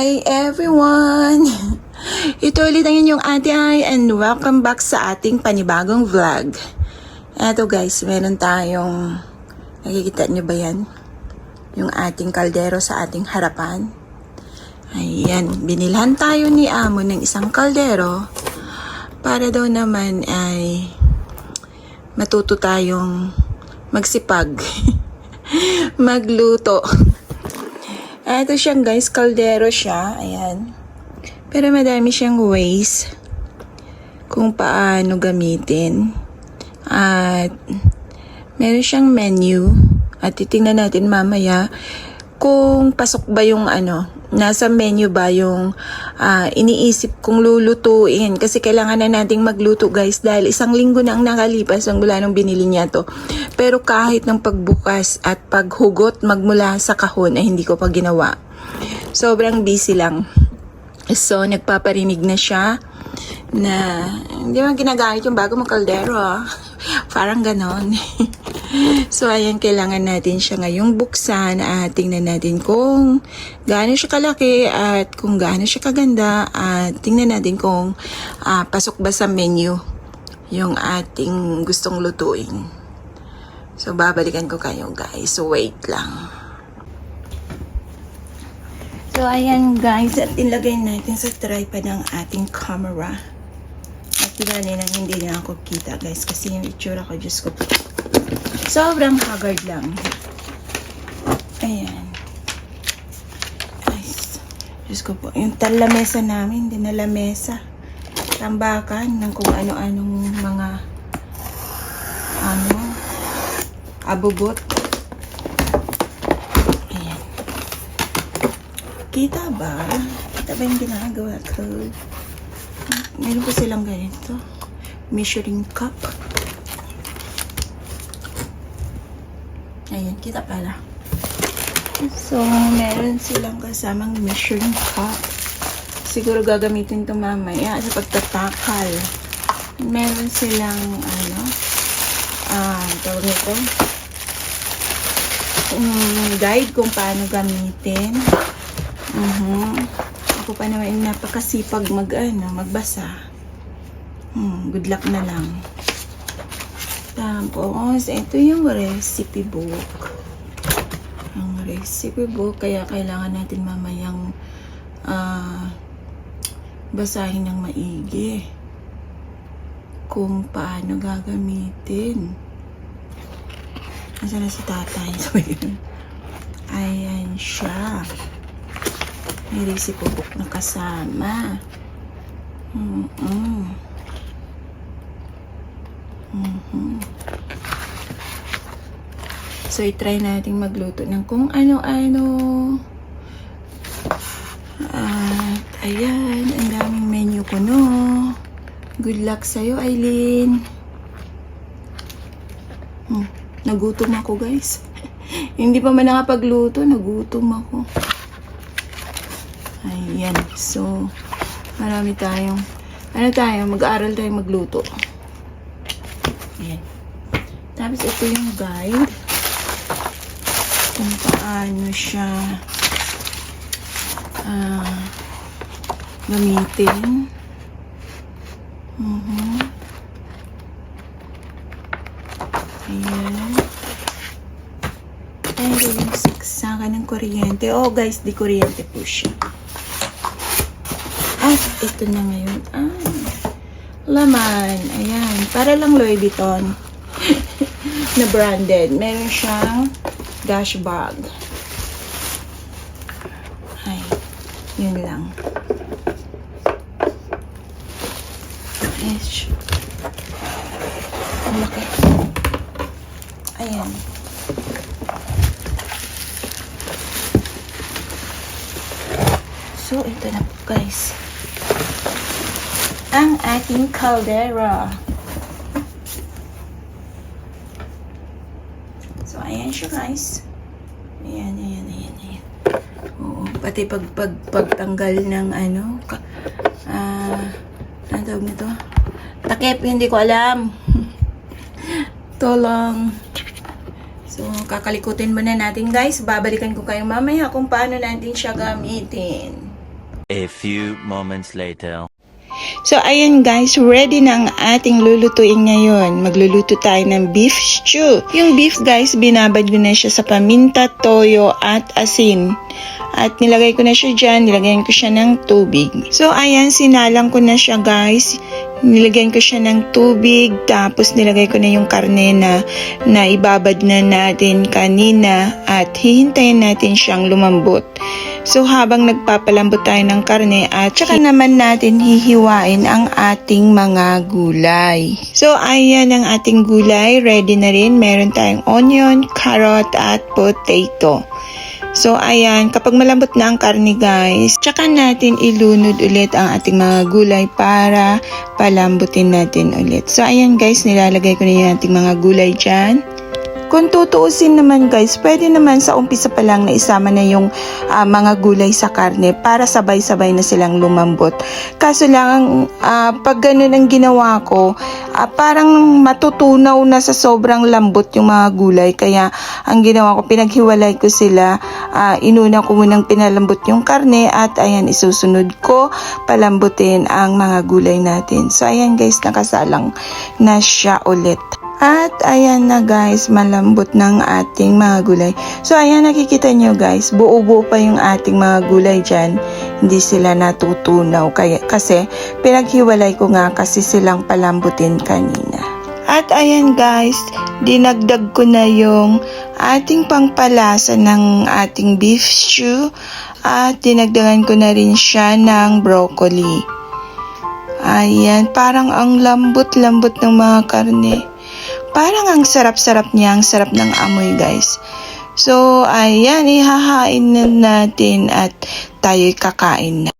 Hi everyone! Ito ulit ang inyong Ate Ai and welcome back sa ating panibagong vlog. Eto guys, meron tayong, nakikita nyo ba yan? Yung ating kaldero sa ating harapan. Ayan, binilhan tayo ni Amo ng isang kaldero para daw naman ay matuto tayong magsipag, magluto. Ito siya guys, kaldero siya, ayan. Pero madami siyang ways kung paano gamitin. At meron siyang menu at titingnan natin mamaya kung pasok ba yung nasa menu ba yung iniisip kong lulutuin. Kasi kailangan na nating magluto guys dahil 1 linggo na ang nakalipas mula nung binili niya to. Pero kahit ng pagbukas at paghugot magmula sa kahon ay hindi ko pa ginawa. Sobrang busy lang. So nagpaparinig na siya na hindi man ginagamit yung bago mong kaldero. Parang ganon. So ayan, kailangan natin siya ngayong buksan at tingnan natin kung gaano siya kalaki at kung gaano siya kaganda at tingnan natin kung pasok ba sa menu yung ating gustong lutuin. So babalikan ko kayo guys, so wait lang. So ayan guys, at ilagay natin sa tripod ang ating camera. At bali na hindi na ako kita guys kasi yung itsura ko, Diyos ko po. Sobrang haggard lang. Ayan. Guys, Diyos ko po. Yung lamesa namin, hindi na lamesa. Tambakan ng kung ano-anong mga abubot. Ayan. Kita ba? Kita ba yung ginagawa ko? Meron pa silang ganito. Measuring cup. Ayan, kita pala. So, meron silang kasamang measuring cup. Siguro gagamitin ito mamaya sa pagtatakal. Meron silang, tawag nito, guide kung paano gamitin. Ako pa naman napakasipag magbasa. Good luck na lang. Tapos, ito yung recipe book. Ang recipe book, kaya kailangan natin mamayang basahin ng maigi kung paano gagamitin. Nasaan na si tatay? Ayan siya. May recipe book na kasama. So, i-try natin magluto ng kung ano-ano. At, ayan, ang daming menu ko, no? Good luck sa'yo, Aileen. Nagutom ako, guys. Hindi pa man nakapagluto, nagutom ako. Ayan, so, marami tayong, mag-aaral tayong magluto. Ayan. Tapos, ito yung guide kung paano siya gamitin. Ayan. Ayan yung saksakan ng kuryente. Oh guys, di kuryente po siya. At ito na ngayon. Laman. Ayan. Para lang Louis Vuitton na branded. Meron siyang dash bag. Ay, yun lang. Ish. Ang laki. Ayan. So, ito na po guys. Ang ating caldera. So, ayan siya guys. Ayan. Oo, pati pagtanggal ng ano tawag nito? Takip, hindi ko alam. Tolong. So, kakalikutin muna natin guys. Babalikan ko kayo mamaya kung paano natin siya gamitin. A few moments later. So, ayan guys, ready na ang ating lulutuin ngayon. Magluluto tayo ng beef stew. Yung beef guys, binabad ko na siya sa paminta, toyo, at asin. At nilagay ko na siya dyan, nilagyan ko siya ng tubig. So, ayan, sinalang ko na siya guys. Nilagyan ko siya ng tubig, tapos nilagay ko na yung karne na ibabad na natin kanina at hihintayin natin siyang lumambot. So habang nagpapalambot tayo ng karne at saka naman natin hihiwain ang ating mga gulay. So ayan ang ating gulay, ready na rin. Meron tayong onion, carrot at potato. So ayan, kapag malambot na ang karne guys, tsaka natin ilunod ulit ang ating mga gulay para palambutin natin ulit. So ayan guys, nilalagay ko na yung ating mga gulay dyan. Kung tutuusin naman guys, pwede naman sa umpisa pa lang na isama na yung mga gulay sa karne para sabay-sabay na silang lumambot. Kaso lang, pag ganun ang ginawa ko, parang matutunaw na sa sobrang lambot yung mga gulay. Kaya ang ginawa ko, pinaghiwalay ko sila. Inuna ko munang pinalambot yung karne at ayan, isusunod ko palambutin ang mga gulay natin. So ayan guys, nakasalang na siya ulit. At ayan na guys, malambot ng ating mga gulay. So ayan, nakikita nyo guys, buo-buo pa yung ating mga gulay dyan. Hindi sila natutunaw kasi pinaghiwalay ko nga kasi silang palambutin kanina. At ayan guys, dinagdag ko na yung ating pangpalasa ng ating beef stew. At dinagdagan ko na rin siya ng broccoli. Ayan, parang ang lambot-lambot ng mga karne. Parang ang sarap-sarap niya, ang sarap ng amoy guys. So, ayan, ihahain na natin at tayo'y kakain na.